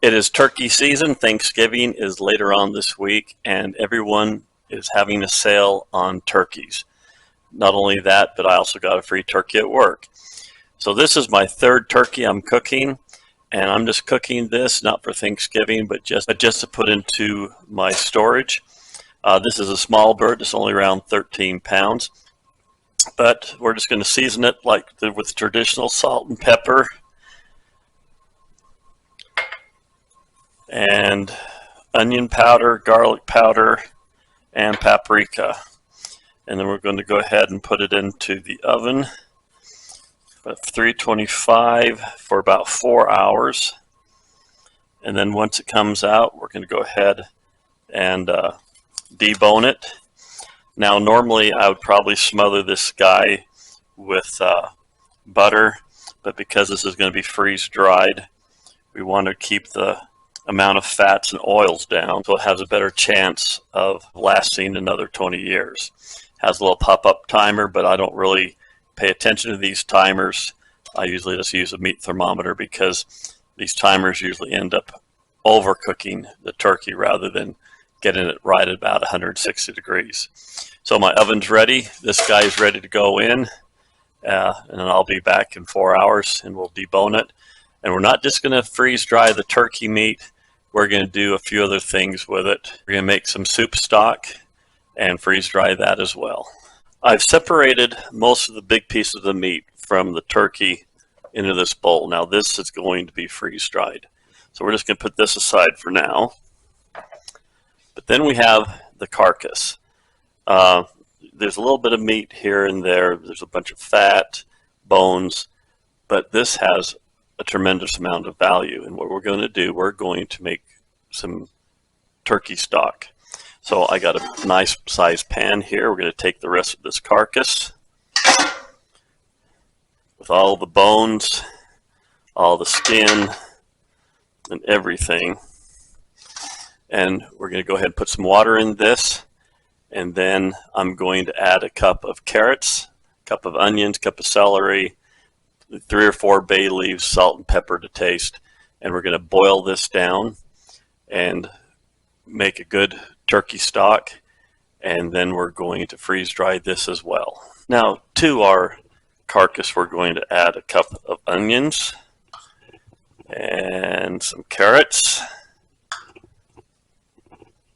It is turkey season. Thanksgiving is later on this week, and everyone is having a sale on turkeys. Not only that, but I also got a free turkey at work. So this is my third turkey I'm cooking, and I'm just cooking this not for Thanksgiving, but just to put into my storage. This is a small bird. It's only around 13 pounds, but we're just going to season it like with traditional salt and pepper and onion powder, garlic powder, and paprika. And then we're going to go ahead and put it into the oven at 325 for about 4 hours. And then once it comes out, we're going to go ahead and debone it. Now normally I would probably smother this guy with butter, but because this is going to be freeze dried, we want to keep the amount of fats and oils down so it has a better chance of lasting another 20 years. It has a little pop-up timer, but I don't really pay attention to these timers. I usually just use a meat thermometer because these timers usually end up overcooking the turkey rather than getting it right at about 160 degrees. So my oven's ready. This guy is ready to go in, and then I'll be back in 4 hours and we'll debone it. And we're not just going to freeze dry the turkey meat. We're going to do a few other things with it. We're going to make some soup stock and freeze dry that as well. I've separated most of the big pieces of the meat from the turkey into this bowl. Now this is going to be freeze dried. So we're just going to put this aside for now. But then we have the carcass. There's a little bit of meat here and there. There's a bunch of fat, bones, but this has a tremendous amount of value. And what we're going to do, we're going to make some turkey stock. So I got a nice sized pan here. We're going to take the rest of this carcass with all the bones, all the skin, and everything. And we're going to go ahead and put some water in this. And then I'm going to add a cup of carrots, a cup of onions, a cup of celery, 3 or 4 bay leaves, salt and pepper to taste. And we're going to boil this down and make a good turkey stock. And then we're going to freeze dry this as well. Now to our carcass, we're going to add a cup of onions and some carrots,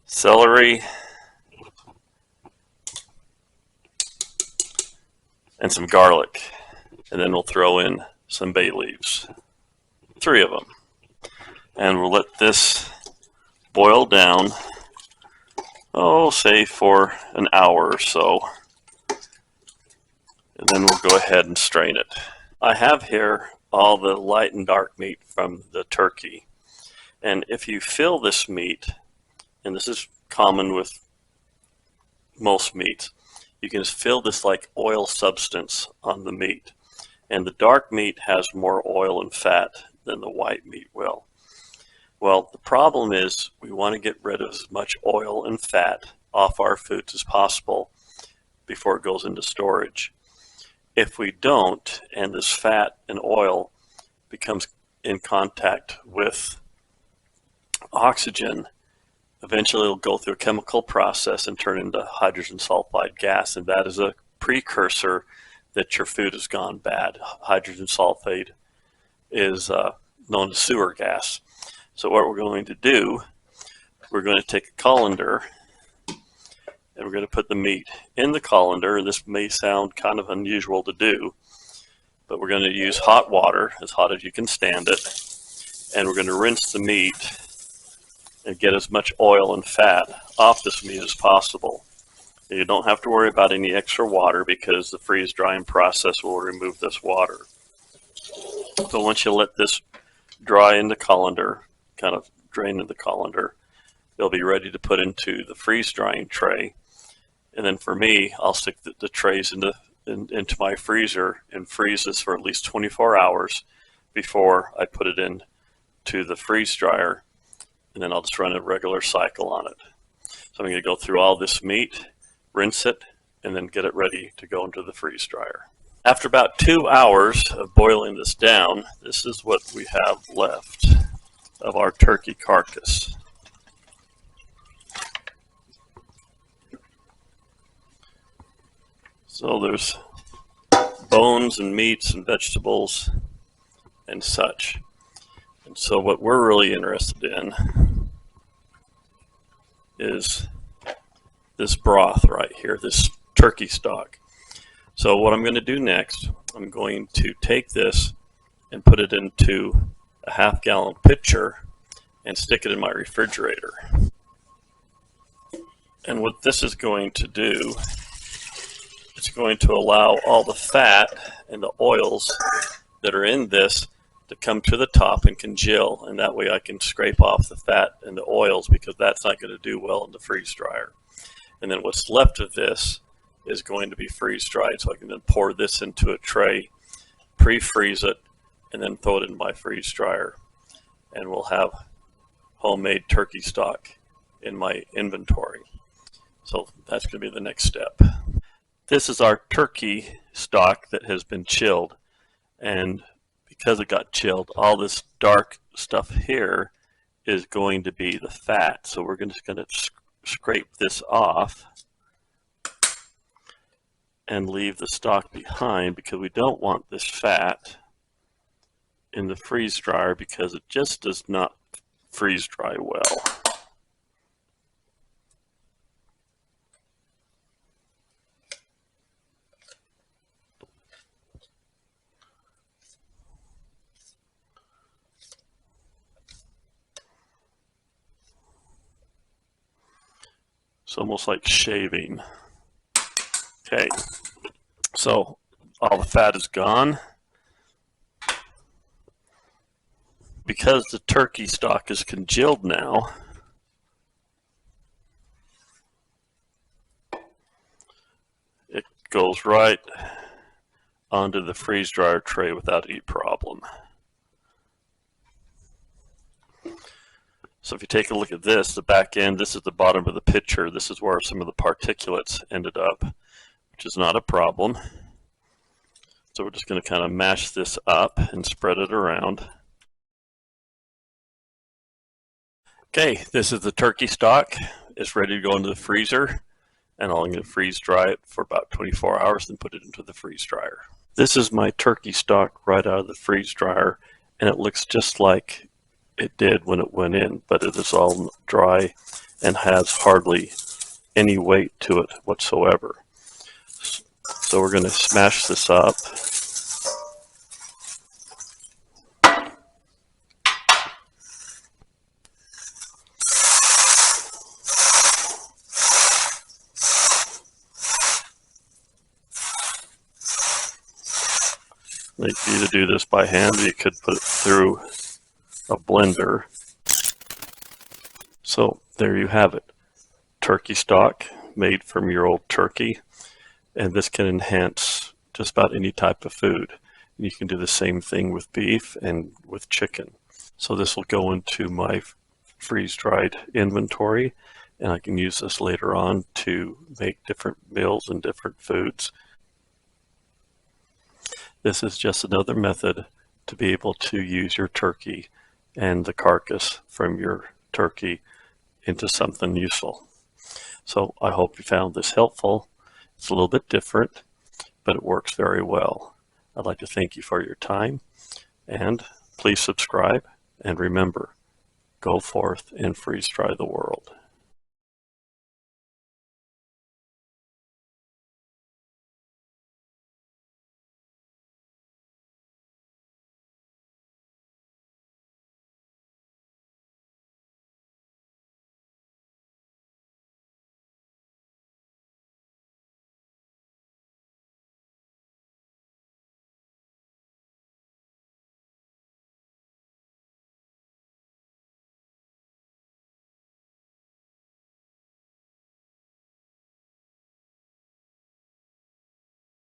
celery, and some garlic. And then we'll throw in some bay leaves, 3 of them. And we'll let this boil down, say for an hour or so. And then we'll go ahead and strain it. I have here all the light and dark meat from the turkey. And if you fill this meat, and this is common with most meats, you can fill this like oil substance on the meat. And the dark meat has more oil and fat than the white meat will. Well, the problem is we want to get rid of as much oil and fat off our foods as possible before it goes into storage. If we don't, and this fat and oil becomes in contact with oxygen, eventually it'll go through a chemical process and turn into hydrogen sulfide gas, and that is a precursor that your food has gone bad. Hydrogen sulfide is known as sewer gas. So what we're going to do, we're going to take a colander and we're going to put the meat in the colander. And this may sound kind of unusual to do, but we're going to use hot water, as hot as you can stand it, and we're going to rinse the meat and get as much oil and fat off this meat as possible. You don't have to worry about any extra water because the freeze drying process will remove this water. So once you let this dry in the colander, kind of drain in the colander, they'll be ready to put into the freeze drying tray. And then for me, I'll stick the trays into my freezer and freeze this for at least 24 hours before I put it into the freeze dryer. And then I'll just run a regular cycle on it. So I'm going to go through all this meat, rinse it, and then get it ready to go into the freeze dryer. After about 2 hours of boiling this down, this is what we have left of our turkey carcass. So there's bones and meats and vegetables and such. And so what we're really interested in is this broth right here, this turkey stock. So what I'm going to do next, I'm going to take this and put it into a half-gallon pitcher and stick it in my refrigerator. And what this is going to do, it's going to allow all the fat and the oils that are in this to come to the top and congeal, and that way I can scrape off the fat and the oils, because that's not going to do well in the freeze dryer. And then what's left of this is going to be freeze dried, so I can then pour this into a tray, pre-freeze it, and then throw it in my freeze dryer, and we'll have homemade turkey stock in my inventory. So that's going to be the next step. This is our turkey stock that has been chilled, and because it got chilled, all this dark stuff here is going to be the fat. So we're just going to scrape this off and leave the stock behind, because we don't want this fat in the freeze dryer, because it just does not freeze dry well. It's almost like shaving. Okay, so all the fat is gone. Because the turkey stock is congealed now, it goes right onto the freeze dryer tray without any problem. So if you take a look at this, the back end, this is the bottom of the pitcher. This is where some of the particulates ended up, which is not a problem. So we're just going to kind of mash this up and spread it around. Okay, this is the turkey stock. It's ready to go into the freezer, and I'm going to freeze dry it for about 24 hours and put it into the freeze dryer. This is my turkey stock right out of the freeze dryer, and it looks just like it did when it went in, but it is all dry and has hardly any weight to it whatsoever. So we're going to smash this up. Like you to do this by hand, you could put it through a blender. So there you have it. Turkey stock made from your old turkey, and this can enhance just about any type of food. You can do the same thing with beef and with chicken. So this will go into my freeze-dried inventory, and I can use this later on to make different meals and different foods. This is just another method to be able to use your turkey and the carcass from your turkey into something useful. So I hope you found this helpful. It's a little bit different, but it works very well. I'd like to thank you for your time, and please subscribe, and remember, go forth and freeze dry the world.